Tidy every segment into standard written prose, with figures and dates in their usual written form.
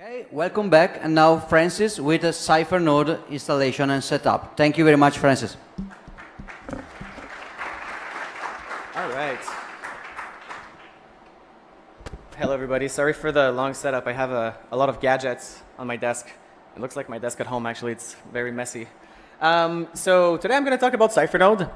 Okay, welcome back. And now Francis with a CypherNode installation and setup. Thank you very much, Francis. All right. Hello, everybody. Sorry for the long setup. I have a lot of gadgets on my desk. It looks like my desk at home, actually. It's very messy. So today I'm going to talk about CypherNode.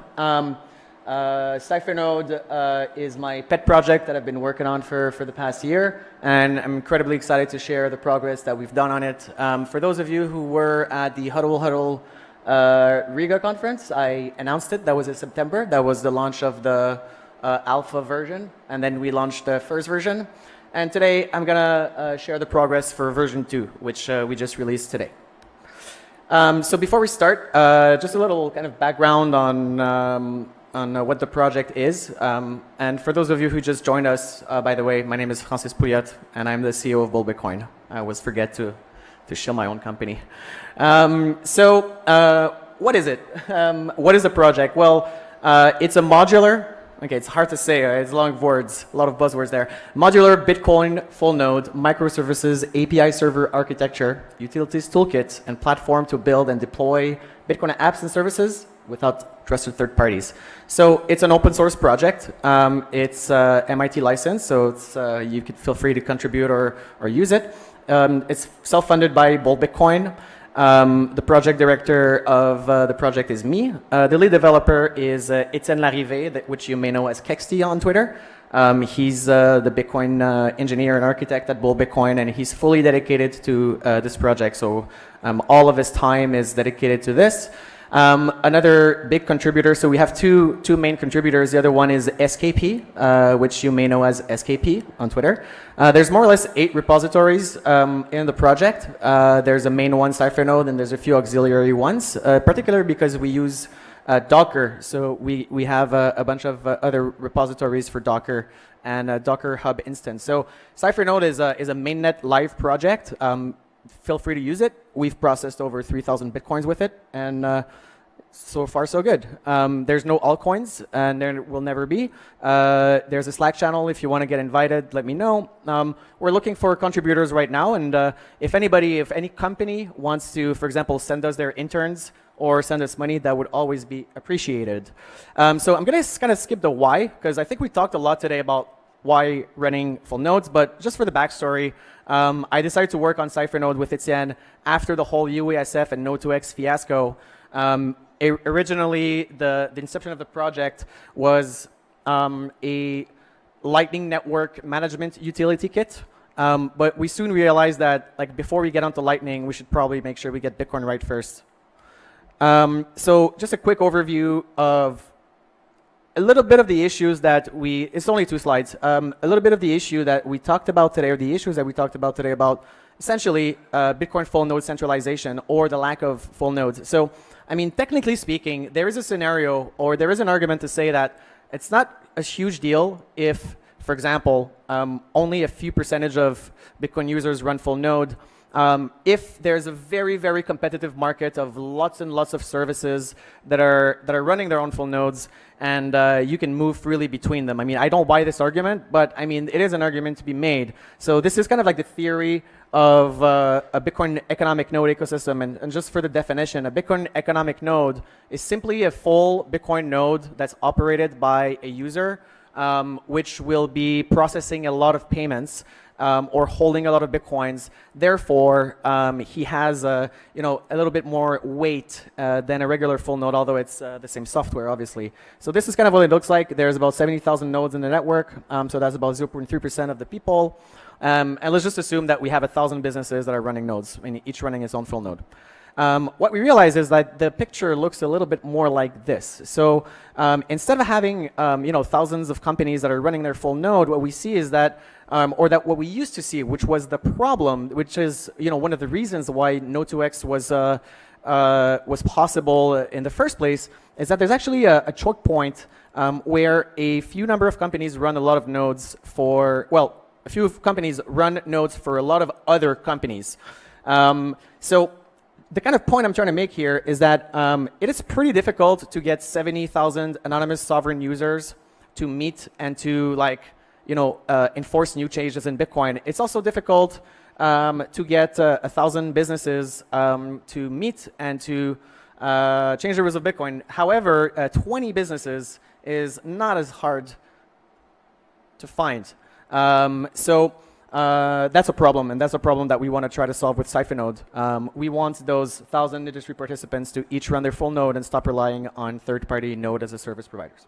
CypherNode is my pet project that I've been working on for the past year, and I'm incredibly excited to share the progress that we've done on it. For those of you who were at the Huddle Riga conference, I announced it. That was in September. That was the launch of the alpha version, and then we launched the first version. And today I'm going to share the progress for version 2, which we just released today. So before we start, just a little kind of background on what the project is. And for those of you who just joined us, by the way, my name is Francis Pouliot, and I'm the CEO of Bull Bitcoin. I always forget to shill my own company. What is it? What is the project? Well, it's a modular, okay, it's hard to say, it's long words, a lot of buzzwords there. Modular Bitcoin full node microservices API server architecture, utilities toolkit, and platform to build and deploy Bitcoin apps and services without trusted third parties. So it's an open source project. It's MIT licensed, so it's, you can feel free to contribute or use it. It's self-funded by Bull Bitcoin. The project director of the project is me. The lead developer is Etienne Larrivée, which you may know as Kexty on Twitter. He's the Bitcoin engineer and architect at Bull Bitcoin, and he's fully dedicated to this project. So all of his time is dedicated to this. Another big contributor, so we have two main contributors. The other one is SKP, which you may know as SKP on Twitter. There's more or less 8 repositories in the project. There's a main one, CypherNode, and there's a few auxiliary ones, particularly because we use Docker. So we have a bunch of other repositories for Docker and a Docker Hub instance. So CypherNode is a mainnet live project. Feel free to use it. We've processed over 3,000 Bitcoins with it, and so far so good. There's no altcoins, and there will never be. There's a Slack channel. If you want to get invited, let me know. We're looking for contributors right now, and if any company wants to, for example, send us their interns or send us money, that would always be appreciated. So I'm going to kind of skip the why, because I think we talked a lot today about why running full nodes, but just for the backstory, I decided to work on CypherNode with Etienne after the whole UASF and Node2x fiasco. Originally, the inception of the project was a Lightning Network management utility kit, but we soon realized that before we get onto Lightning, we should probably make sure we get Bitcoin right first. So just a quick overview of a little bit of the issues that it's only 2 slides, a little bit of the issue that we talked about today, or the issues that we talked about today about essentially Bitcoin full node centralization or the lack of full nodes. So, I mean, technically speaking, there is a scenario or there is an argument to say that it's not a huge deal if, for example, only a few percentage of Bitcoin users run full node. If there's a very, very competitive market of lots and lots of services that are running their own full nodes, and you can move freely between them. I mean, I don't buy this argument, but I mean, it is an argument to be made. So this is kind of like the theory of a Bitcoin economic node ecosystem. And just for the definition, a Bitcoin economic node is simply a full Bitcoin node that's operated by a user, which will be processing a lot of payments. Or holding a lot of Bitcoins. Therefore, he has a little bit more weight than a regular full node, although it's the same software, obviously. So this is kind of what it looks like. There's about 70,000 nodes in the network, so that's about 0.3% of the people. And let's just assume that we have 1,000 businesses that are running nodes, I mean, each running its own full node. What we realize is that the picture looks a little bit more like this. So instead of having thousands of companies that are running their full node, what we see is that, or that what we used to see, which was the problem, which is one of the reasons why Node2x was possible in the first place, is that there's actually a choke point where a few number of companies run a lot of nodes for, well, a few companies run nodes for a lot of other companies. So the kind of point I'm trying to make here is that it is pretty difficult to get 70,000 anonymous sovereign users to meet and to enforce new changes in Bitcoin. It's also difficult to get 1,000 businesses to meet and to change the rules of Bitcoin. However, 20 businesses is not as hard to find. That's a problem, and that's a problem that we want to try to solve with CypherNode. We want those 1,000 industry participants to each run their full node and stop relying on third-party node as a service providers.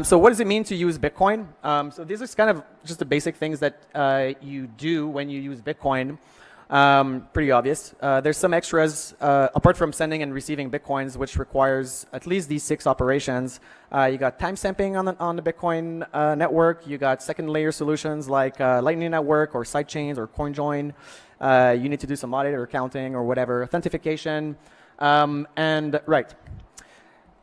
So what does it mean to use Bitcoin? So these are kind of just the basic things that you do when you use Bitcoin. Pretty obvious. There's some extras apart from sending and receiving Bitcoins, which requires at least these 6 operations. You got timestamping on the Bitcoin network. You got second layer solutions like Lightning Network or sidechains or CoinJoin. You need to do some audit or counting or whatever, authentication,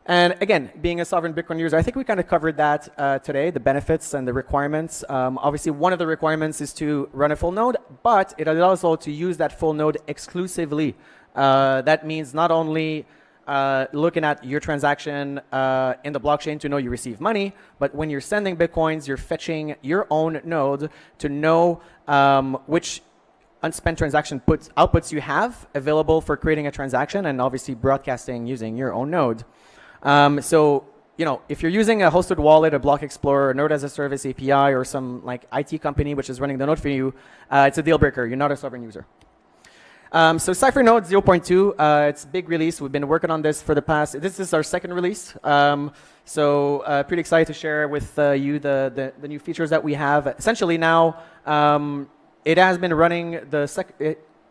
And again, being a sovereign Bitcoin user, I think we kind of covered that today, the benefits and the requirements. Obviously, one of the requirements is to run a full node, but it is also to use that full node exclusively. That means not only looking at your transaction in the blockchain to know you receive money, but when you're sending Bitcoins, you're fetching your own node to know which unspent transaction outputs you have available for creating a transaction and obviously broadcasting using your own node. So, if you're using a hosted wallet, a block explorer, a node as a service API, or some like IT company which is running the node for you, it's a deal breaker. You're not a sovereign user. So CypherNode 0.2, it's a big release. We've been working on this for the past, this is our second release. Pretty excited to share with you the new features that we have. Essentially now, it has been running,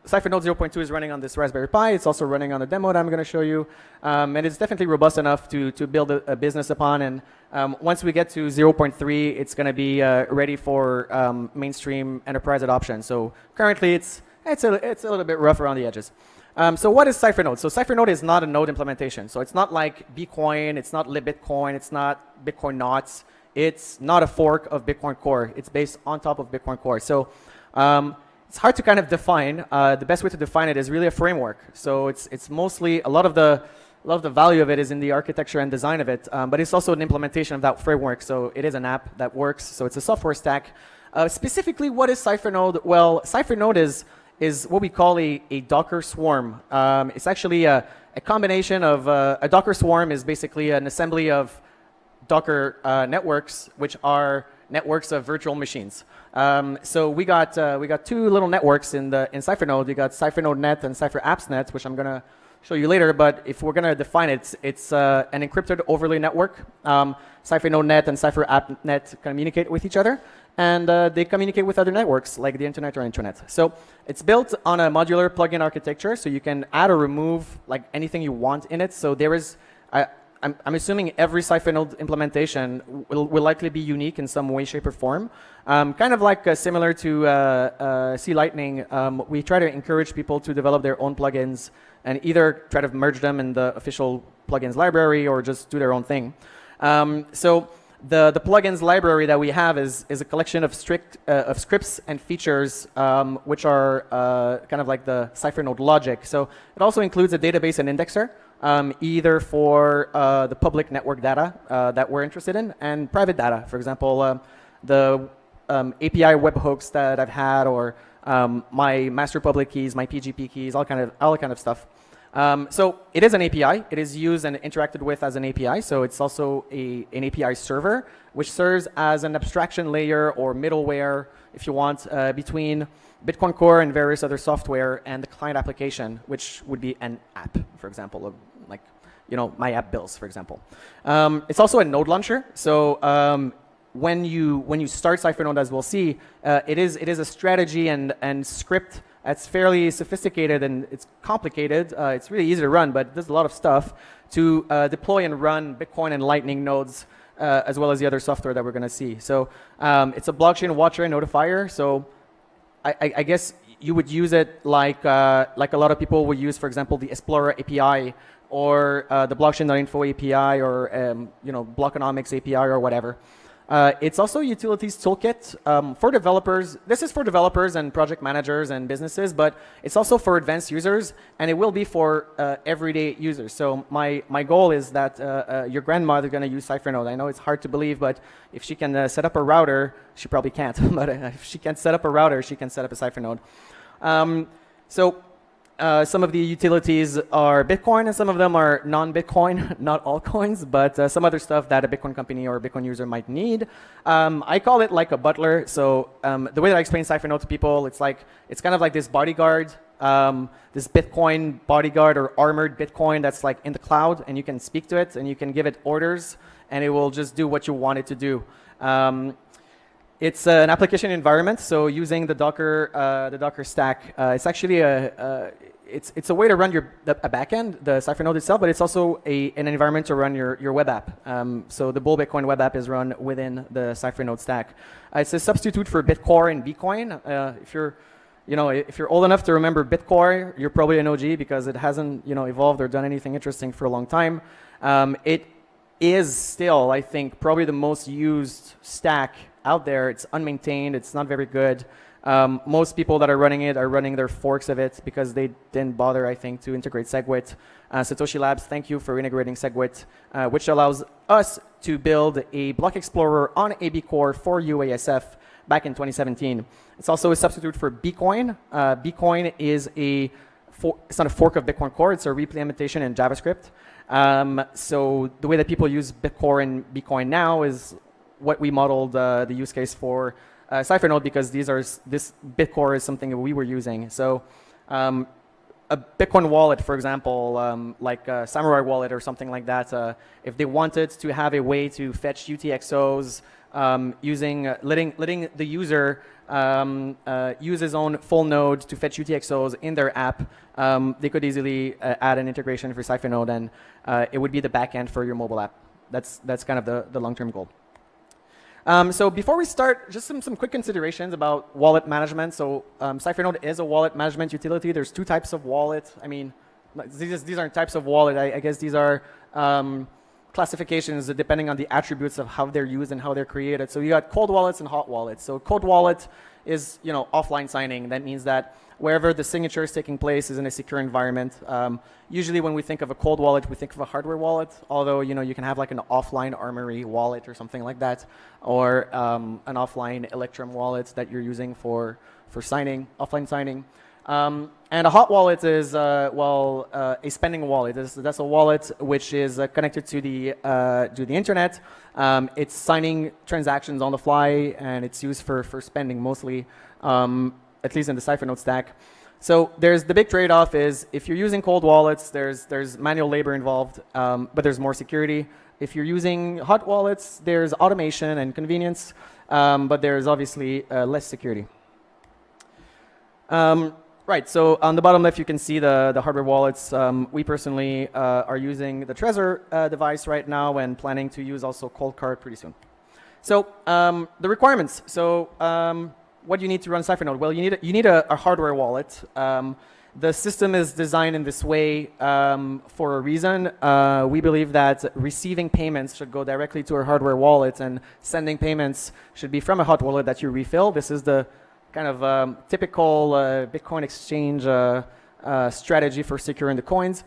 CypherNode 0.2 is running on this Raspberry Pi. It's also running on the demo that I'm going to show you. And it's definitely robust enough to build a business upon. And once we get to 0.3, it's going to be ready for mainstream enterprise adoption. So currently, it's a little bit rough around the edges. So what is CypherNode? So CypherNode is not a node implementation. So it's not like Bcoin, it's not libBitcoin, it's not Bitcoin Knots. It's not a fork of Bitcoin Core. It's based on top of Bitcoin Core. So it's hard to kind of define. The best way to define it is really a framework. So it's mostly a lot of the value of it is in the architecture and design of it, but it's also an implementation of that framework. So it is an app that works. So it's a software stack. Specifically, what is CypherNode? Well, CypherNode is what we call a Docker swarm. It's actually a combination of a Docker swarm is basically an assembly of Docker networks, which are networks of virtual machines. So we got 2 little networks in CypherNode. You got CypherNode Net and CypherAppsNet, which I'm going to show you later. But if we're going to define it, it's an encrypted overlay network. CypherNode Net and CypherAppNet communicate with each other, and they communicate with other networks like the internet or intranet. So it's built on a modular plugin architecture, so you can add or remove like anything you want in it. So there is I'm assuming every CypherNode implementation will likely be unique in some way, shape, or form. Kind of like similar to C Lightning, we try to encourage people to develop their own plugins and either try to merge them in the official plugins library or just do their own thing. So the plugins library that we have is a collection of scripts and features which are kind of like the CypherNode logic. So it also includes a database and indexer. Either for the public network data that we're interested in and private data. For example, the API webhooks that I've had, or my master public keys, my PGP keys, all kind of stuff. So it is an API. It is used and interacted with as an API. So it's also an API server, which serves as an abstraction layer or middleware, if you want, between Bitcoin Core and various other software and the client application, which would be an app, for example, like my app bills, for example. It's also a node launcher. So when you start CypherNode, as we'll see, it is a strategy and script that's fairly sophisticated and it's complicated. It's really easy to run, but it does a lot of stuff to deploy and run Bitcoin and Lightning nodes, as well as the other software that we're going to see. So it's a blockchain watcher and notifier. So I guess you would use it like a lot of people would use, for example, the Explorer API or the blockchain.info API or Blockonomics API or whatever. It's also a utilities toolkit for developers. This is for developers and project managers and businesses, but it's also for advanced users, and it will be for everyday users. So my goal is that your grandmother is going to use CypherNode. I know it's hard to believe, but if she can set up a router, she probably can't, but if she can set up a router, she can set up a CypherNode. Some of the utilities are Bitcoin, and some of them are non-Bitcoin, not altcoins, but some other stuff that a Bitcoin company or a Bitcoin user might need. I call it like a butler. So the way that I explain CypherNode to people, it's kind of like this bodyguard, this Bitcoin bodyguard or armored Bitcoin that's like in the cloud, and you can speak to it, and you can give it orders, and it will just do what you want it to do. It's an application environment, so using the Docker stack, it's actually it's a way to run a backend, the CypherNode itself, but it's also an environment to run your web app. So the Bull Bitcoin web app is run within the CypherNode stack. It's a substitute for Bitcore and Bcoin. If you're old enough to remember Bitcore, you're probably an OG because it hasn't evolved or done anything interesting for a long time. It is still, I think, probably the most used stack out there. It's unmaintained. It's not very good. Most people that are running it are running their forks of it because they didn't bother, I think, to integrate SegWit. Satoshi Labs, thank you for integrating SegWit, which allows us to build a block explorer on AB Core for UASF back in 2017. It's also a substitute for Bcoin. Bcoin is it's not a fork of Bitcoin Core. It's a reimplementation in JavaScript. So the way that people use Bitcore and Bcoin now is what we modeled the use case for CypherNode, because this Bitcore is something that we were using. So a Bitcoin wallet, for example, like a Samurai wallet or something like that, if they wanted to have a way to fetch UTXOs letting the user use his own full node to fetch UTXOs in their app, they could easily add an integration for CypherNode, and it would be the backend for your mobile app. That's kind of the long-term goal. So before we start, just some quick considerations about wallet management. So CypherNode is a wallet management utility. There's two types of wallet. I mean, these aren't types of wallet. I guess these are classifications depending on the attributes of how they're used and how they're created. So you got cold wallets and hot wallets. So cold wallet is offline signing. That means that wherever the signature is taking place is in a secure environment. Usually when we think of a cold wallet, we think of a hardware wallet, although you can have like an offline Armory wallet or something like that, or an offline Electrum wallet that you're using for signing, offline signing. And a hot wallet is, a spending wallet. That's a wallet which is connected to the internet. It's signing transactions on the fly, and it's used for spending mostly, at least in the CypherNode stack. So there's the big trade-off is if you're using cold wallets, there's manual labor involved, but there's more security. If you're using hot wallets, there's automation and convenience, but there's obviously less security. Right, so on the bottom left, you can see the hardware wallets. We personally are using the Trezor device right now and planning to use also Coldcard pretty soon. So the requirements. So what do you need to run CypherNode? Well, you need a hardware wallet. The system is designed in this way for a reason. We believe that receiving payments should go directly to a hardware wallet, and sending payments should be from a hot wallet that you refill. This is the kind of typical Bitcoin exchange strategy for securing the coins.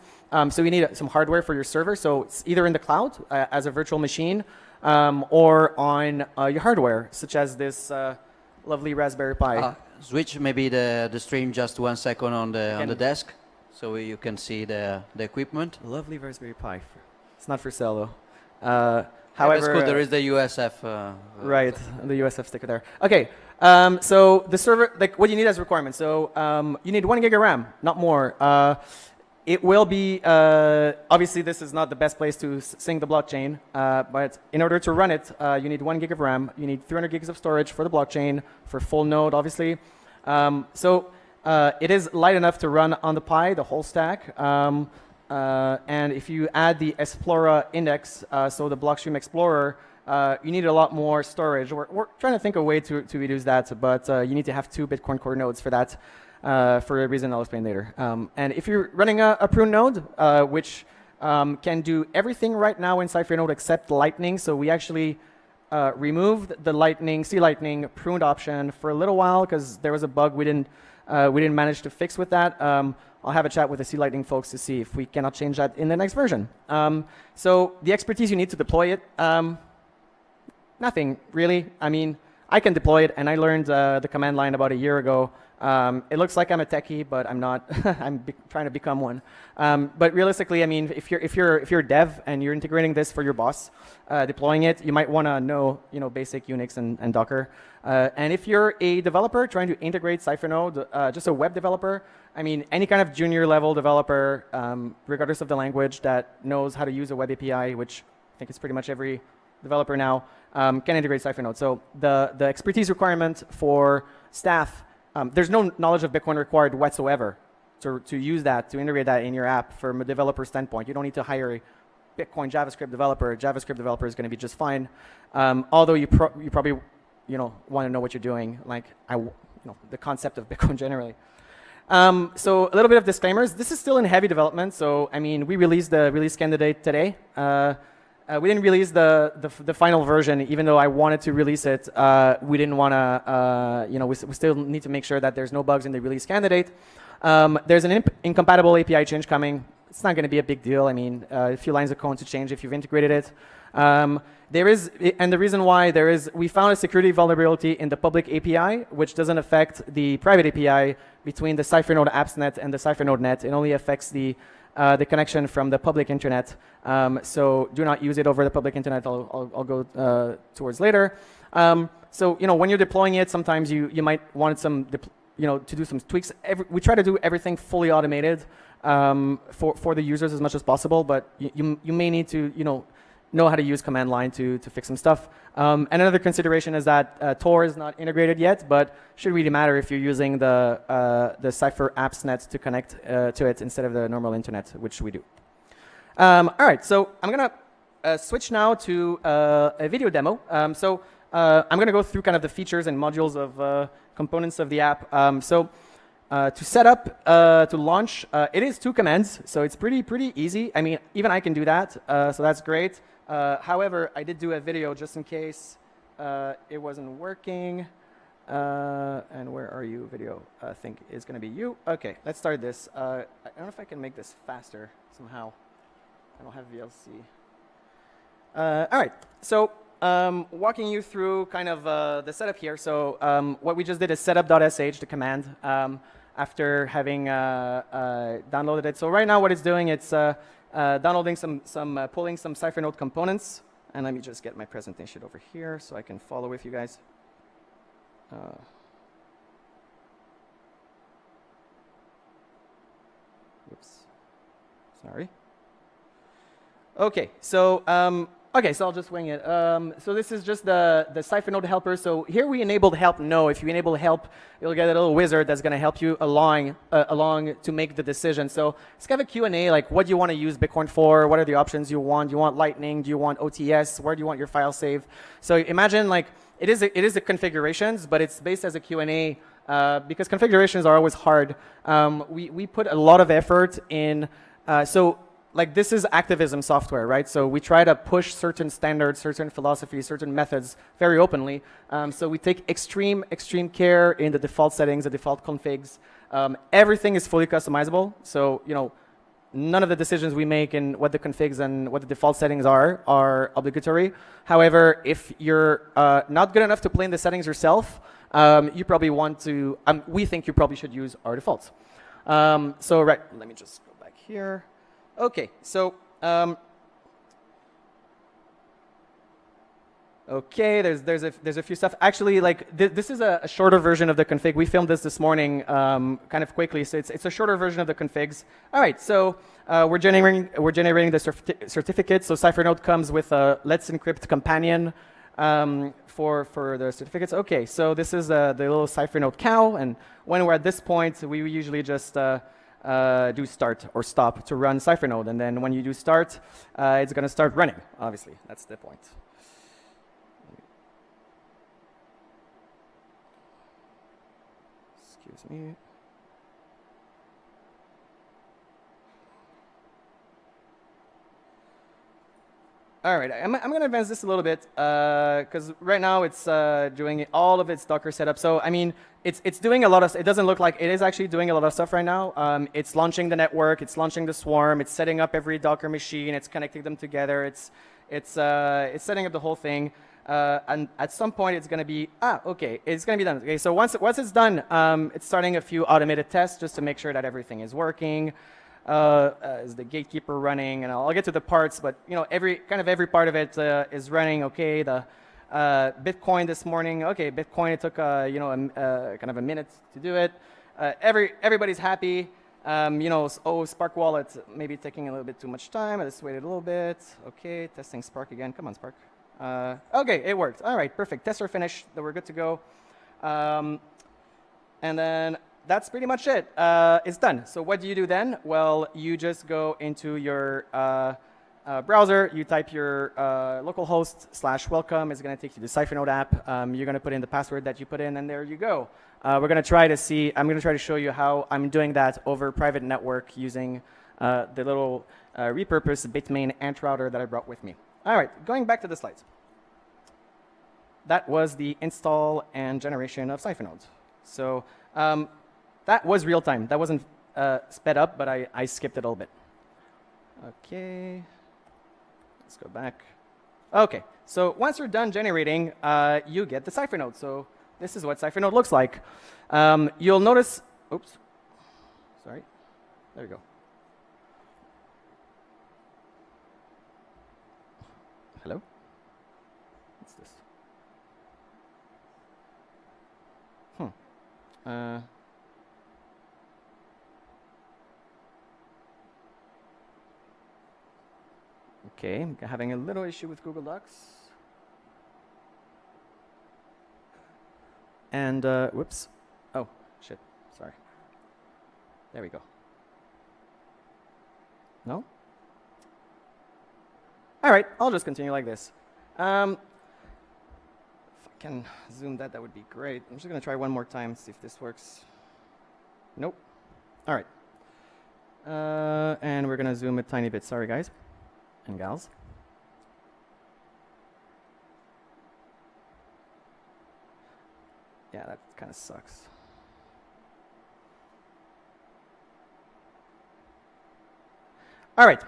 So you need some hardware for your server. So it's either in the cloud as a virtual machine or on your hardware, such as this lovely Raspberry Pi. Switch maybe the stream just 1 second on the desk, so you can see the equipment. Lovely Raspberry Pi. It's not for sale though. However, that's cool. There is the USF. Right, the USF sticker there. Okay, so the server, like what you need as requirements. So you need 1 gig of RAM, not more. It will be, obviously this is not the best place to sync the blockchain, but in order to run it, you need 1 gig of RAM. You need 300 gigs of storage for the blockchain, for full node, obviously. It is light enough to run on the Pi, the whole stack. And if you add the Explora index, so the Blockstream Explorer, you need a lot more storage. We're trying to think of a way to reduce that, but you need to have 2 Bitcoin Core nodes for that, for a reason I'll explain later. And if you're running a prune node, which can do everything right now in CypherNode except Lightning, so we actually removed the Lightning, C Lightning pruned option for a little while because there was a bug we didn't manage to fix with that. I'll have a chat with the C Lightning folks to see if we cannot change that in the next version. So the expertise you need to deploy it, nothing really. I mean, I can deploy it, and I learned the command line about a year ago. It looks like I'm a techie, but I'm not. I'm trying to become one. But realistically, I mean, if you're a dev and you're integrating this for your boss, deploying it, you might want to know basic Unix and Docker. And if you're a developer trying to integrate CypherNode, just a web developer, I mean, any kind of junior level developer, regardless of the language, that knows how to use a web API, which I think is pretty much every developer now, can integrate CypherNode. So the expertise requirement for staff, there's no knowledge of Bitcoin required whatsoever to use that, to integrate that in your app from a developer standpoint. You don't need to hire a Bitcoin JavaScript developer. A JavaScript developer is going to be just fine. Although you probably want to know what you're doing, like the concept of Bitcoin generally. So a little bit of disclaimers. This is still in heavy development. So I mean, we released the release candidate today. We didn't release the final version, even though I wanted to release it. We didn't want to, we still need to make sure that there's no bugs in the release candidate. There's an incompatible API change coming. It's not going to be a big deal. I mean, a few lines of code to change if you've integrated it. There is, and the reason why we found a security vulnerability in the public API, which doesn't affect the private API between the CypherNode AppsNet and the CypherNode net. It only affects the connection from the public internet. So do not use it over the public internet. I'll go towards later. So when you're deploying it, sometimes you might want some to do some tweaks. We try to do everything fully automated for the users as much as possible, but you may need to know how to use command line to fix some stuff. And another consideration is that Tor is not integrated yet, but should really matter if you're using the Cypher AppsNet to connect to it instead of the normal internet, which we do. All right, so I'm gonna switch now to a video demo. I'm gonna go through kind of the features and modules of components of the app. To set up, to launch, it is 2 commands, so it's pretty easy. I mean, even I can do that, so that's great. However, I did do a video just in case it wasn't working. And where are you, video? I think is going to be you. OK, let's start this. I don't know if I can make this faster somehow. I don't have VLC. All right, so walking you through kind of the setup here. So what we just did is setup.sh, the command, after having downloaded it. So right now what it's doing, it's downloading pulling some CypherNode components. And let me just get my presentation over here so I can follow with you guys. Whoops. Sorry. OK, so so I'll just wing it. So this is just the CypherNode helper. So here we enabled help no. If you enable help, you'll get a little wizard that's going to help you along to make the decision. So it's kind of a Q&A, like what do you want to use Bitcoin for? What are the options you want? Do you want Lightning? Do you want OTS? Where do you want your file saved? So imagine like it is the configurations, but it's based as a Q&A because configurations are always hard. We put a lot of effort in. Like this is activism software, right? So we try to push certain standards, certain philosophies, certain methods very openly. So we take extreme care in the default settings, the default configs. Everything is fully customizable. So none of the decisions we make in what the configs and what the default settings are obligatory. However, if you're not good enough to play in the settings yourself, you probably want to. We think you probably should use our defaults. Right, let me just go back here. OK, so OK, there's a few stuff. Actually, like this is a shorter version of the config. We filmed this morning, kind of quickly. So it's a shorter version of the configs. All right, so we're generating the certificate. So CypherNode comes with a Let's Encrypt companion for the certificates. OK, so this is the little CypherNode cow, and when we're at this point, we usually just do start or stop to run CypherNode. And then when you do start, it's going to start running, obviously. That's the point. Excuse me. All right, I'm going to advance this a little bit because right now it's doing all of its Docker setup. So I mean, it's doing a lot of. It doesn't look like it is actually doing a lot of stuff right now. It's launching the network, it's launching the swarm, it's setting up every Docker machine, it's connecting them together, it's setting up the whole thing. And at some point it's going to be okay, it's going to be done. Okay, so once it's done, it's starting a few automated tests just to make sure that everything is working. Is the gatekeeper running? And I'll get to the parts, but you know, every part of it is running. Okay, the Bitcoin this morning. Okay, Bitcoin. It took kind of a minute to do it. Everybody's happy. You know, Spark Wallet maybe taking a little bit too much time. I just waited a little bit. Okay, testing Spark again. Come on, Spark. Okay, it worked. All right, perfect. Tests are finished. We're good to go. And then that's pretty much it. It's done. So what do you do then? Well, you just go into your browser. You type your localhost /welcome. It's going to take you to the CypherNode app. You're going to put in the password that you put in, and there you go. We're going to try to see. I'm going to try to show you how I'm doing that over private network using the little repurposed Bitmain ant router that I brought with me. All right, going back to the slides. That was the install and generation of CypherNode. So that was real time. That wasn't sped up, but I skipped it a little bit. Okay, let's go back. Okay, so once you're done generating, you get the CypherNode. So this is what CypherNode looks like. You'll notice, oops, sorry, there we go. Hello? What's this? Okay, I'm having a little issue with Google Docs. And, whoops. Oh, shit, sorry. There we go. No? All right, I'll just continue like this. If I can zoom that would be great. I'm just going to try one more time, see if this works. Nope. All right. And we're going to zoom a tiny bit. Sorry, guys and gals. Yeah, that kind of sucks. All right.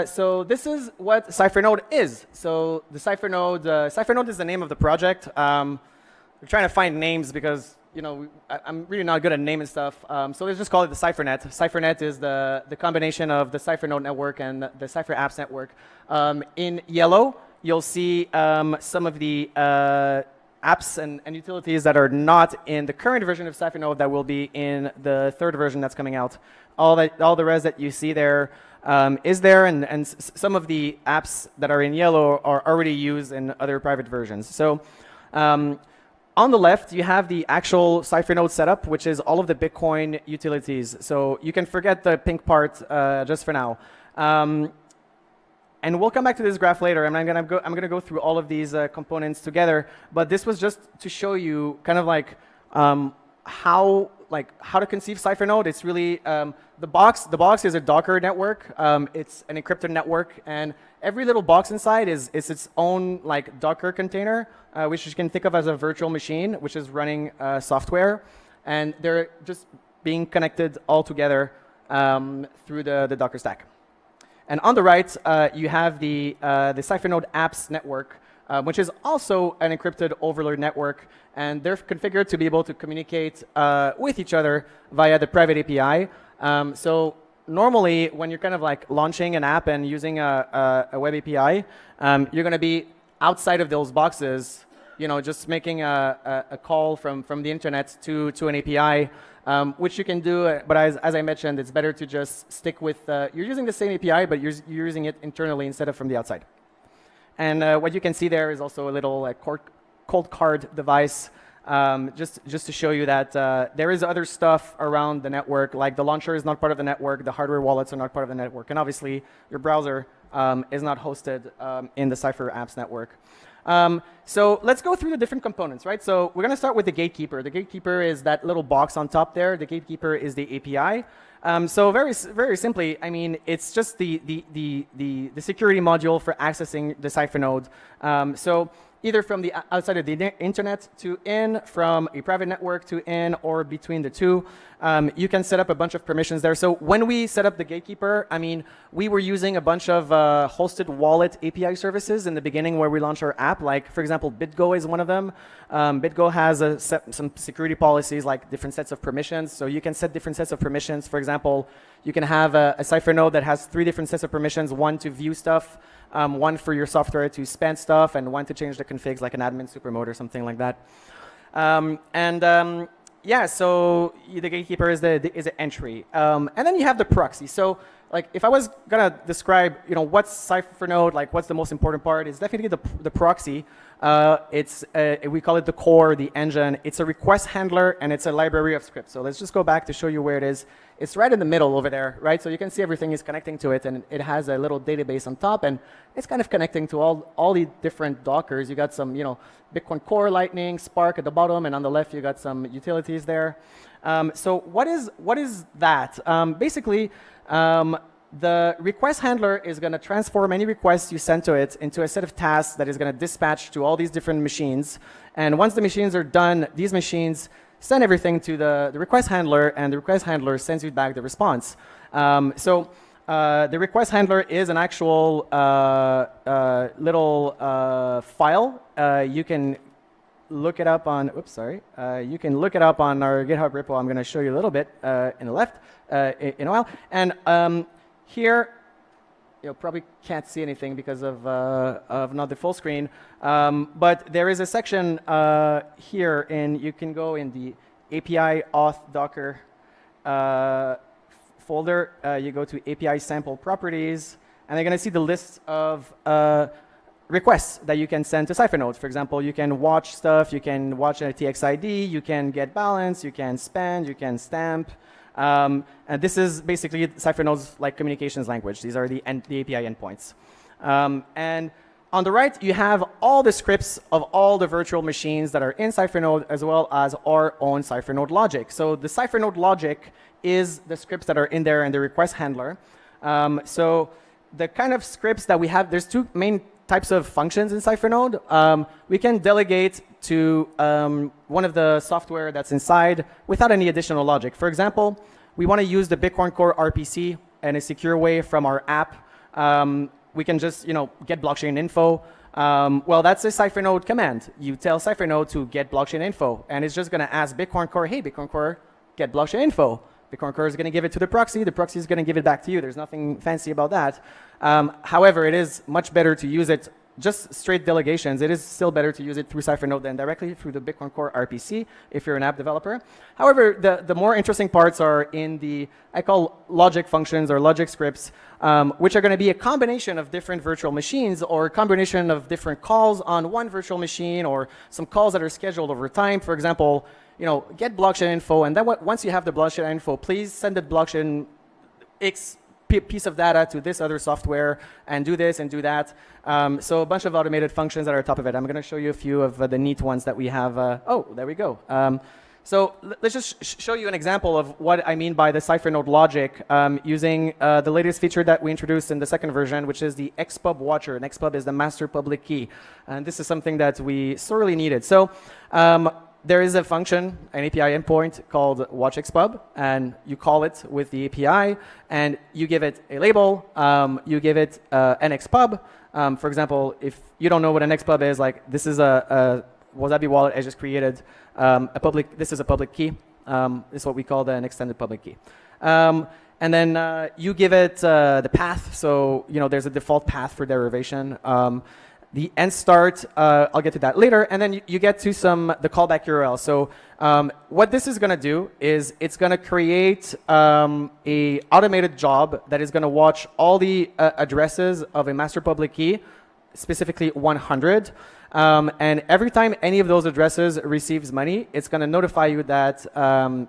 So this is what CypherNode is. So the CypherNode is the name of the project. We're trying to find names because I'm really not good at naming stuff. So let's just call it the CypherNet. CypherNet is the combination of the CypherNode network and the Cypher Apps network. In yellow, you'll see some of the apps and utilities that are not in the current version of CypherNode that will be in the third version that's coming out. All the rest that you see there is there, and some of the apps that are in yellow are already used in other private versions. So on the left, you have the actual CypherNode setup, which is all of the Bitcoin utilities. So you can forget the pink part just for now. And we'll come back to this graph later, and I'm gonna go through all of these components together. But this was just to show you kind of like how to conceive CypherNode. It's really the box is a Docker network. It's an encrypted network, and every little box inside is its own like Docker container, which you can think of as a virtual machine, which is running software, and they're just being connected all together through the Docker stack. And on the right, you have the CypherNode Apps network, which is also an encrypted overlord network, and they're configured to be able to communicate with each other via the private API. So normally, when you're kind of like launching an app and using a web API, you're going to be outside of those boxes, just making a call from the internet to an API, which you can do. But as I mentioned, it's better to just stick with you're using the same API, but you're using it internally instead of from the outside. And what you can see there is also a little cold card device, just to show you that there is other stuff around the network, like the launcher is not part of the network, the hardware wallets are not part of the network, and obviously your browser is not hosted in the Cypher Apps network. So let's go through the different components, right? So we're going to start with the gatekeeper. The gatekeeper is that little box on top there. The gatekeeper is the API. So very simply, I mean, it's just the security module for accessing the CypherNode. So either from the outside of the internet to in, from a private network to in, or between the two. You can set up a bunch of permissions there. So when we set up the gatekeeper, I mean, we were using a bunch of hosted wallet API services in the beginning where we launched our app. Like, for example, BitGo is one of them. BitGo has some security policies, like different sets of permissions. So you can set different sets of permissions. For example, you can have a CypherNode that has 3 different sets of permissions, one to view stuff, one for your software to spend stuff, and one to change the configs, like an admin supermode or something like that. Yeah, so the gatekeeper is the entry, and then you have the proxy. So, like, if I was gonna describe, what's CypherNode, like, what's the most important part? It's definitely the proxy. We call it the core, the engine. It's a request handler, and it's a library of scripts. So let's just go back to show you where it is. It's right in the middle over there, right? So you can see everything is connecting to it, and it has a little database on top, and it's kind of connecting to all the different Dockers. You got some, Bitcoin Core, Lightning, Spark at the bottom, and on the left you got some utilities there. So what is that? Basically, the request handler is going to transform any requests you send to it into a set of tasks that is going to dispatch to all these different machines. And once the machines are done, these machines send everything to the request handler, and the request handler sends you back the response. The request handler is an actual little file. You can look it up on, you can look it up on our GitHub repo. I'm going to show you a little bit in the left in a while. And here, you probably can't see anything because of not the full screen. But there is a section here, and you can go in the API auth Docker folder. You go to API sample properties, and you're going to see the list of requests that you can send to CypherNode. For example, you can watch stuff, you can watch a TXID, you can get balance, you can spend, you can stamp. And this is basically CypherNode's communications language. These are the API endpoints. And on the right, you have all the scripts of all the virtual machines that are in CypherNode, as well as our own CypherNode logic. So the CypherNode logic is the scripts that are in there in the request handler. So the kind of scripts that we have, there's 2 main types of functions in CypherNode. We can delegate to one of the software that's inside without any additional logic. For example, we want to use the Bitcoin Core RPC in a secure way from our app. We can just get blockchain info. Well, that's a CypherNode command. You tell CypherNode to get blockchain info, and it's just going to ask Bitcoin Core, hey, Bitcoin Core, get blockchain info. Bitcoin Core is going to give it to the proxy is going to give it back to you. There's nothing fancy about that. However, it is much better to use it just straight delegations. It is still better to use it through CypherNode than directly through the Bitcoin Core RPC if you're an app developer. However, the more interesting parts are in the, I call logic functions or logic scripts, which are going to be a combination of different virtual machines or a combination of different calls on one virtual machine or some calls that are scheduled over time. For example, get blockchain info, and then once you have the blockchain info, please send the blockchain X piece of data to this other software and do this and do that. So a bunch of automated functions that are on top of it. I'm going to show you a few of the neat ones that we have. Oh, there we go. So let's just show you an example of what I mean by the CypherNode logic using the latest feature that we introduced in the second version, which is the XPub Watcher. And XPub is the master public key. And this is something that we sorely needed. So there is a function, an API endpoint called watchXPub, and you call it with the API, and you give it a label, you give it an XPub. For example, if you don't know what an XPub is, like this is a Wasabi wallet I just created, this is a public key. This is what we call an extended public key. And then you give it the path, so there's a default path for derivation. The end start, I'll get to that later, and then you get to the callback URL. So what this is going to do is it's going to create a automated job that is going to watch all the addresses of a master public key, specifically 100. And every time any of those addresses receives money, it's going to notify you that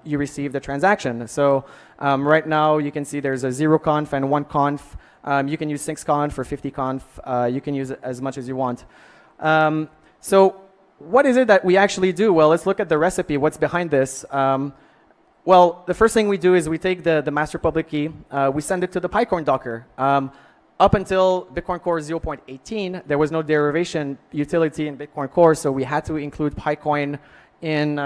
you received the transaction. So right now you can see there's a 0conf and 1conf. You can use 6conf or 50conf. You can use it as much as you want. So what is it that we actually do? Well, let's look at the recipe. What's behind this? Well, the first thing we do is we take the master public key, we send it to the PyCorn Docker. Up until Bitcoin Core 0.18, there was no derivation utility in Bitcoin Core, so we had to include PyCoin in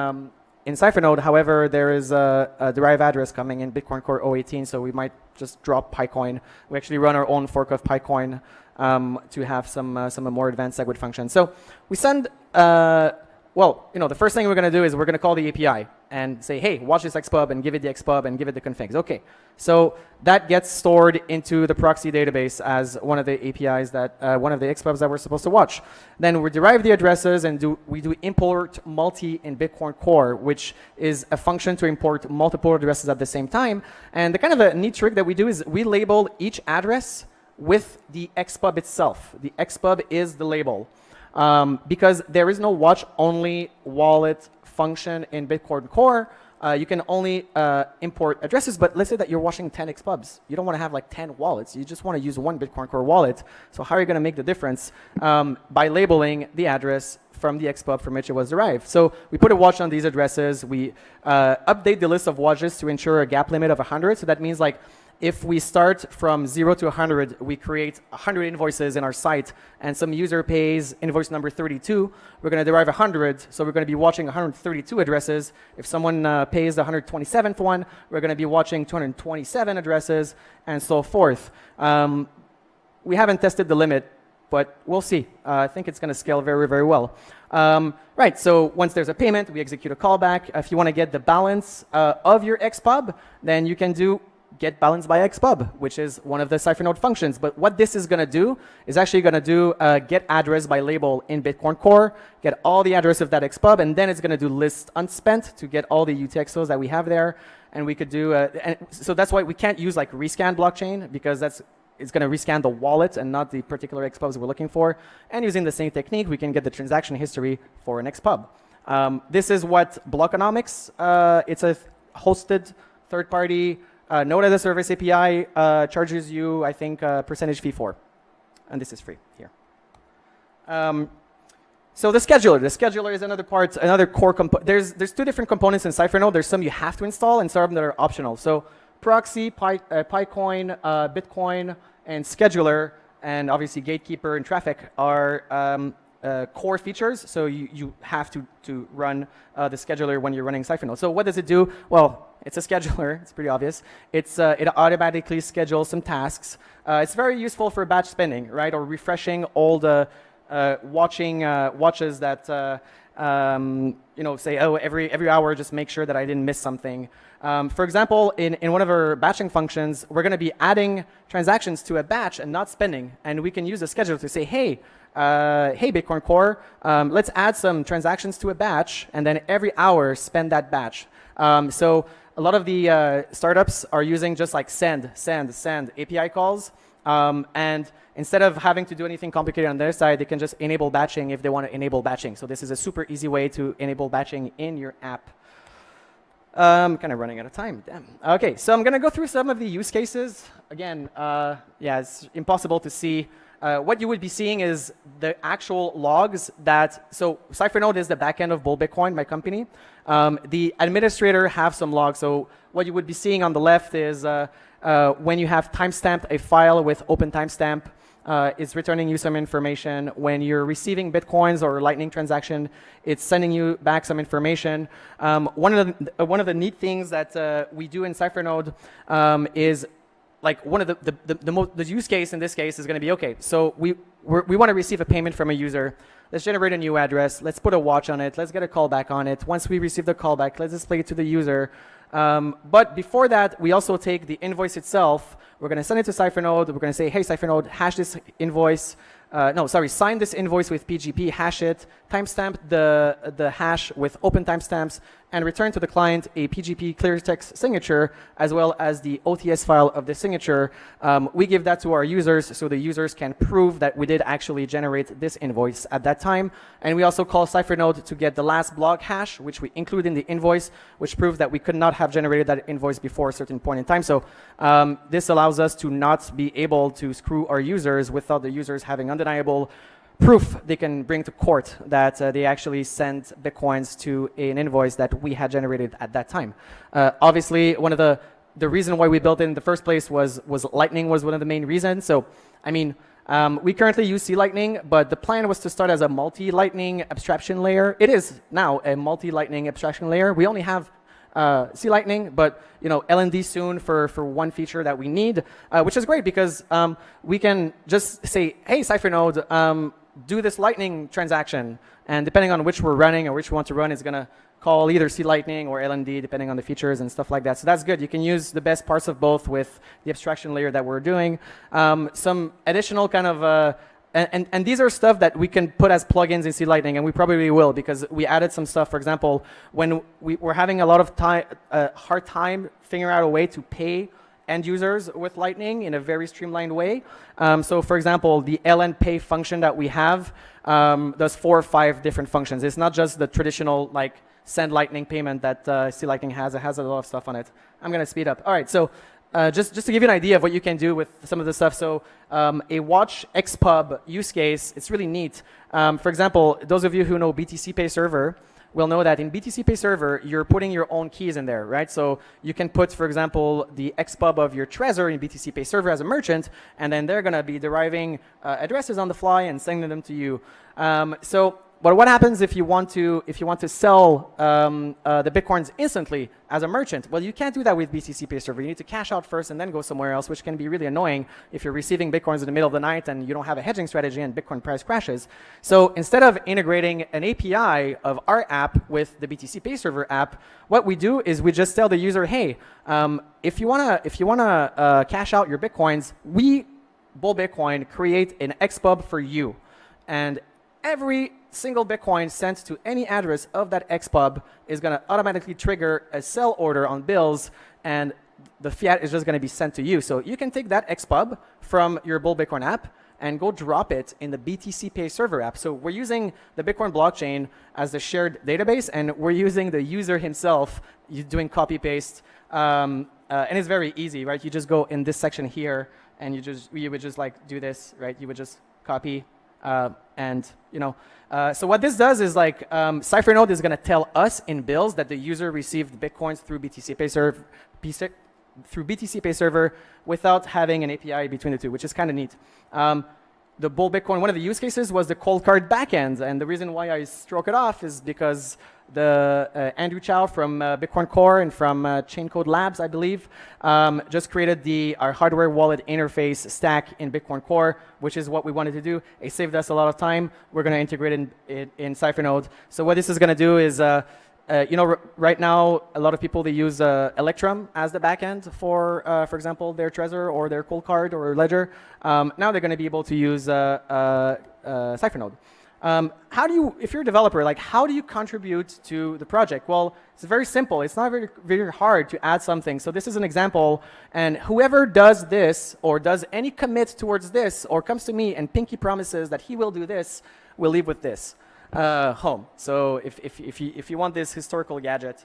CypherNode. However, there is a derived address coming in Bitcoin Core 0.18, so we might just drop PyCoin. We actually run our own fork of PyCoin to have some more advanced SegWit functions. So we send, well, the first thing we're going to do is we're going to call the API and say, hey, watch this xpub and give it the xpub and give it the configs. OK, so that gets stored into the proxy database as one of the APIs that, one of the xpubs that we're supposed to watch. Then we derive the addresses and we do import multi in Bitcoin Core, which is a function to import multiple addresses at the same time. And the kind of a neat trick that we do is we label each address with the xpub itself. The xpub is the label. Because there is no watch-only wallet function in Bitcoin Core, you can only import addresses, but let's say that you're watching 10 xpubs. You don't want to have like 10 wallets. You just want to use one Bitcoin Core wallet. So how are you going to make the difference? By labeling the address from the xpub from which it was derived. So we put a watch on these addresses. We update the list of watches to ensure a gap limit of 100. So that means like if we start from 0 to 100, we create 100 invoices in our site, and some user pays invoice number 32, we're going to derive 100, so we're going to be watching 132 addresses. If someone pays the 127th one, we're going to be watching 227 addresses, and so forth. We haven't tested the limit, but we'll see. I think it's going to scale very, very well. Right, so once there's a payment, we execute a callback. If you want to get the balance of your xpub, then you can do get balance by xpub, which is one of the CypherNode functions. But what this is going to do is actually going to do get address by label in Bitcoin Core, get all the address of that xpub, and then it's going to do list unspent to get all the UTXOs that we have there. And we could do, and so that's why we can't use like rescan blockchain, because it's going to rescan the wallet and not the particular xpubs we're looking for. And using the same technique, we can get the transaction history for an xpub. This is what Blockonomics, it's a hosted third-party Node as a Service API charges you, I think, a percentage fee for. And this is free here. So the scheduler is another part, another core component. There's two different components in CypherNode. There's some you have to install and some that are optional. So proxy, PyCoin, Bitcoin, and scheduler, and obviously gatekeeper and traffic are core features. So you have to run the scheduler when you're running CypherNode. So what does it do? Well, it's a scheduler. It's pretty obvious. It automatically schedules some tasks. It's very useful for batch spending, right, or refreshing all the watches that say, oh, every hour, just make sure that I didn't miss something. For example, in one of our batching functions, we're going to be adding transactions to a batch and not spending, and we can use a scheduler to say, hey, Bitcoin Core, let's add some transactions to a batch, and then every hour spend that batch. So a lot of the startups are using just like send API calls, and instead of having to do anything complicated on their side, they can just enable batching if they want to enable batching. So this is a super easy way to enable batching in your app. I'm kind of running out of time. Damn. OK, so I'm going to go through some of the use cases. Again, yeah, it's impossible to see. What you would be seeing is the actual logs so CypherNode is the backend of Bull Bitcoin, my company. The administrator have some logs. So what you would be seeing on the left is when you have timestamped a file with open timestamp, it's returning you some information. When you're receiving Bitcoins or Lightning transaction, it's sending you back some information. One of the neat things that we do in CypherNode is like one of the use case in this case is going to be, OK, so we want to receive a payment from a user. Let's generate a new address. Let's put a watch on it. Let's get a callback on it. Once we receive the callback, let's display it to the user. But before that, we also take the invoice itself. We're going to send it to CypherNode. We're going to say, hey, CypherNode, hash this invoice. Sign this invoice with PGP, hash it, timestamp the hash with open timestamps, and return to the client a PGP clear text signature, as well as the OTS file of the signature. We give that to our users, so the users can prove that we did actually generate this invoice at that time. And we also call CypherNode to get the last block hash, which we include in the invoice, which proves that we could not have generated that invoice before a certain point in time. So this allows us to not be able to screw our users without the users having undeniable proof they can bring to court that they actually sent Bitcoins to an invoice that we had generated at that time. Obviously, one of the reason why we built it in the first place was Lightning was one of the main reasons. So, I mean, we currently use C-Lightning, but the plan was to start as a multi-Lightning abstraction layer. It is now a multi-Lightning abstraction layer. We only have C-Lightning, but LND soon for one feature that we need, which is great because we can just say, hey, CypherNode, do this Lightning transaction, and depending on which we're running or which we want to run, it's going to call either C-Lightning or LND, depending on the features and stuff like that. So that's good. You can use the best parts of both with the abstraction layer that we're doing. Some additional kind of and these are stuff that we can put as plugins in C-Lightning, and we probably will because we added some stuff. For example, when we were having a lot of hard time figuring out a way to pay end users with Lightning in a very streamlined way. So for example, the LN Pay function that we have does 4 or 5 different functions. It's not just the traditional like send Lightning payment that C-Lightning has. It has a lot of stuff on it. I'm going to speed up. All right, so just to give you an idea of what you can do with some of the stuff. So a watch XPub use case, it's really neat. For example, those of you who know BTC Pay Server will know that in BTC Pay Server, you're putting your own keys in there, right? So you can put, for example, the XPub of your Trezor in BTC Pay Server as a merchant, and then they're going to be deriving addresses on the fly and sending them to you. But what happens if you want to sell the Bitcoins instantly as a merchant? Well, you can't do that with BTC Pay Server. You need to cash out first and then go somewhere else, which can be really annoying if you're receiving Bitcoins in the middle of the night and you don't have a hedging strategy and Bitcoin price crashes. So instead of integrating an API of our app with the BTC Pay Server app, what we do is we just tell the user, hey, if you wanna cash out your Bitcoins, we, Bull Bitcoin, create an XPub for you, and every single Bitcoin sent to any address of that XPub is going to automatically trigger a sell order on bills, and the fiat is just going to be sent to you. So you can take that XPub from your Bull Bitcoin app and go drop it in the BTC Pay Server app. So we're using the Bitcoin blockchain as the shared database, and we're using the user himself doing copy-paste. And it's very easy, right? You just go in this section here, and you would just like do this, right? You would just copy. So what this does is like CypherNode is going to tell us in bills that the user received Bitcoins through BTC Pay Server without having an API between the two, which is kind of neat. The Bull Bitcoin, one of the use cases was the cold card backend, and the reason why I stroke it off is because the Andrew Chow from Bitcoin Core and from Chain Code Labs, I believe, just created our hardware wallet interface stack in Bitcoin Core, which is what we wanted to do. It saved us a lot of time. We're going to integrate it in CypherNode. So what this is going to do is, right now, a lot of people, they use Electrum as the backend for example, their Trezor or their Cold Card or Ledger. Now they're going to be able to use CypherNode. If you're a developer, like how do you contribute to the project? Well, it's very simple. It's not very, very hard to add something. So this is an example, and whoever does this or does any commit towards this or comes to me and pinky promises that he will do this, will leave with this home. So if you want this historical gadget,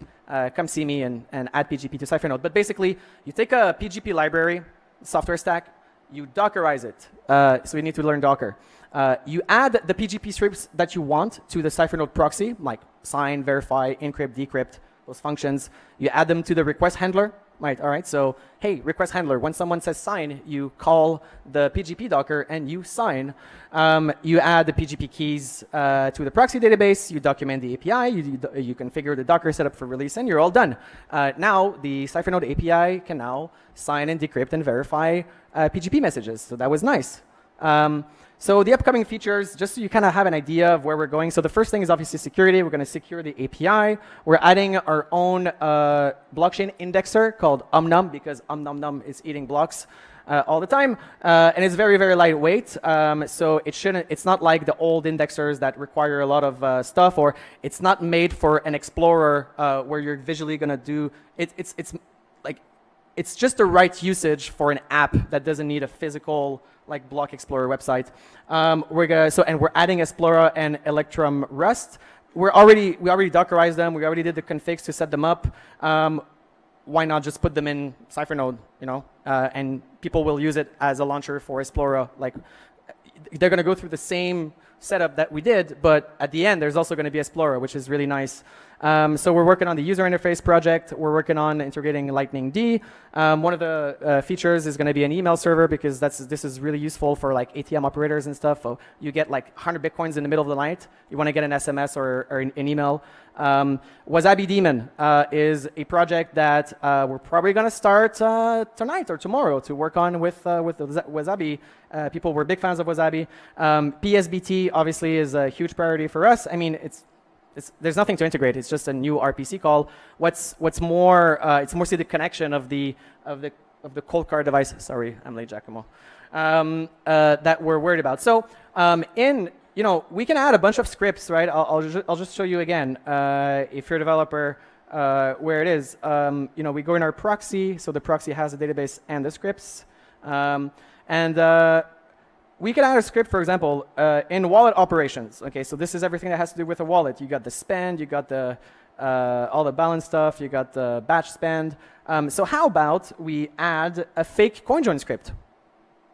come see me and add PGP to CypherNode. But basically, you take a PGP library, software stack, you Dockerize it. So you need to learn Docker. You add the PGP scripts that you want to the CypherNode proxy, like sign, verify, encrypt, decrypt, those functions. You add them to the request handler. Right, all right, so hey, request handler, when someone says sign, you call the PGP Docker and you sign. You add the PGP keys to the proxy database, you document the API, you configure the Docker setup for release, and you're all done. Now, the CypherNode API can now sign and decrypt and verify PGP messages, so that was nice. So the upcoming features, just so you kind of have an idea of where we're going. So the first thing is obviously security. We're going to secure the API. We're adding our own blockchain indexer called umnum, because umnum is eating blocks all the time. And it's very, very lightweight. So it's not like the old indexers that require a lot of stuff, or it's not made for an explorer where you're visually going to do it's just the right usage for an app that doesn't need a physical like block explorer website. We're adding Explorer and Electrum Rust. We already Dockerized them. We already did the configs to set them up. Why not just put them in CypherNode, and people will use it as a launcher for Explorer. Like they're going to go through the same setup that we did, but at the end, there's also going to be Explorer, which is really nice. So we're working on the user interface project. We're working on integrating Lightning D. One of the features is going to be an email server, because this is really useful for like ATM operators and stuff. So you get like 100 Bitcoins in the middle of the night. You want to get an SMS or an email. Wasabi Daemon is a project that we're probably going to start tonight or tomorrow to work on with Wasabi. People were big fans of Wasabi. PSBT obviously is a huge priority for us. I mean, there's nothing to integrate. It's just a new RPC call. What's more, it's mostly the connection of the cold card device. Sorry, I'm late, Giacomo. That we're worried about. So we can add a bunch of scripts, right? I'll just show you again. If you're a developer, where it is. We go in our proxy. So the proxy has the database and the scripts. We can add a script, for example, in wallet operations. Okay, so this is everything that has to do with a wallet. You got the spend, you got the all the balance stuff, you got the batch spend. So how about we add a fake CoinJoin script?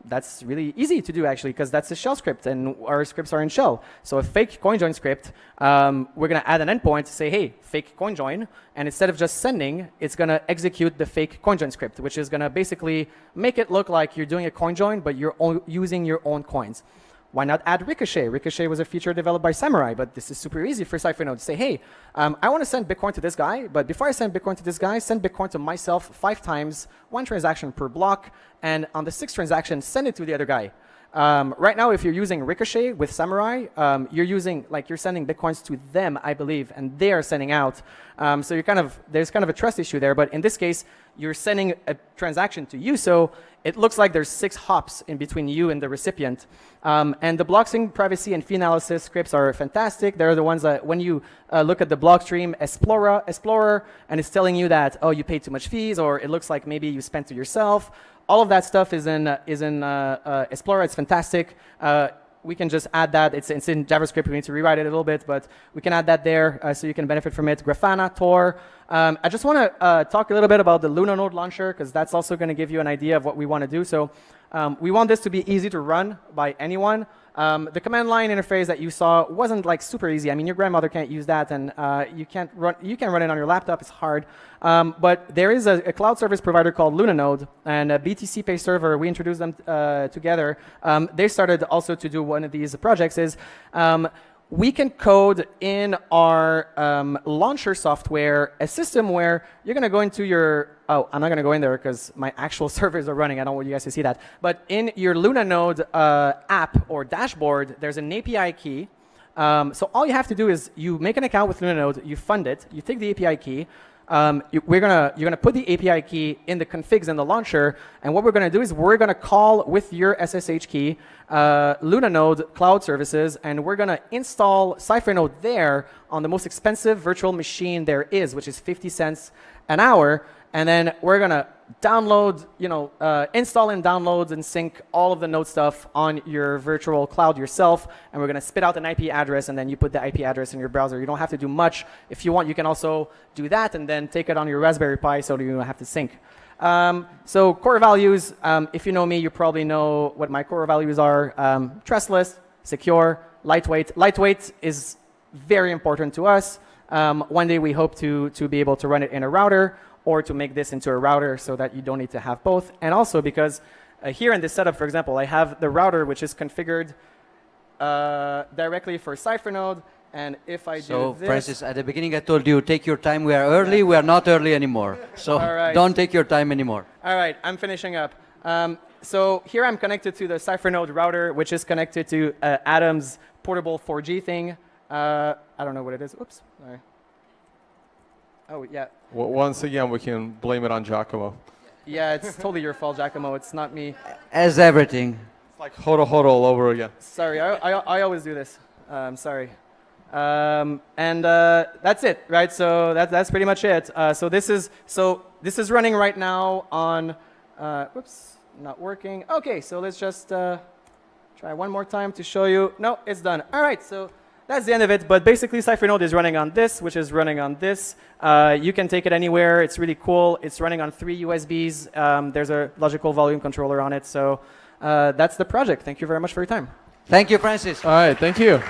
That's really easy to do, actually, because that's a shell script, and our scripts are in shell. So a fake CoinJoin script, we're going to add an endpoint to say, hey, fake CoinJoin, and instead of just sending, it's going to execute the fake CoinJoin script, which is going to basically make it look like you're doing a CoinJoin, but you're using your own coins. Why not add Ricochet? Ricochet was a feature developed by Samurai, but this is super easy for CypherNode to say, hey, I want to send Bitcoin to this guy, but before I send Bitcoin to this guy, send Bitcoin to myself 5 times, 1 transaction per block, and on the 6th transaction, send it to the other guy. Right now, if you're using Ricochet with Samurai, you're sending Bitcoins to them, I believe, and they are sending out. So there's kind of a trust issue there, but in this case, you're sending a transaction to you, so it looks like there's 6 hops in between you and the recipient. And the blockstream privacy and fee analysis scripts are fantastic. They're the ones that when you look at the Blockstream Explorer, and it's telling you that, oh, you paid too much fees, or it looks like maybe you spent to yourself. All of that stuff is in Explorer. It's fantastic. We can just add that. It's in JavaScript. We need to rewrite it a little bit, but we can add that there so you can benefit from it. Grafana, Tor. I just want to talk a little bit about the Luna node launcher, because that's also going to give you an idea of what we want to do. So we want this to be easy to run by anyone. The command line interface that you saw wasn't like super easy. I mean, your grandmother can't use that, and you can run it on your laptop. It's hard. But there is a cloud service provider called LunaNode, and a BTC Pay server. We introduced them together. They started also to do one of these projects. We can code in our launcher software a system where you're going to go into your I'm not going to go in there because my actual servers are running. I don't want you guys to see that. But in your LunaNode app or dashboard, there's an API key. So all you have to do is you make an account with LunaNode, you fund it, you take the API key. You're gonna put the API key in the configs in the launcher, and what we're gonna do is we're gonna call with your SSH key LunaNode cloud services, and we're gonna install CypherNode there on the most expensive virtual machine there is, which is 50 cents an hour, and then we're gonna download, install and download and sync all of the node stuff on your virtual cloud yourself, and we're gonna spit out an IP address, and then you put the IP address in your browser. You don't have to do much. If you want, you can also do that and then take it on your Raspberry Pi so you don't have to sync. So core values, if you know me, you probably know what my core values are. Trustless, secure, lightweight. Lightweight is very important to us. One day we hope to be able to run it in a router, or to make this into a router so that you don't need to have both. And also because here in this setup, for example, I have the router which is configured directly for CypherNode. And if I do this... Francis, at the beginning I told you, take your time, we are early, we are not early anymore. So don't take your time anymore. All right, I'm finishing up. So here I'm connected to the CypherNode router, which is connected to Adam's portable 4G thing. I don't know what it is. Oops, sorry. Oh, yeah. Well, once again, we can blame it on Giacomo. Yeah, it's totally your fault, Giacomo. It's not me. As everything. It's like hodl all over again. Sorry, I always do this. Sorry. That's it, right? So that's pretty much it. So this is running right now on. Whoops, not working. Okay, so let's just try one more time to show you. No, it's done. All right, so. That's the end of it, but basically CypherNode is running on this, which is running on this. You can take it anywhere. It's really cool. It's running on 3 USBs. There's a logical volume controller on it. So that's the project. Thank you very much for your time. Thank you, Francis. All right, thank you.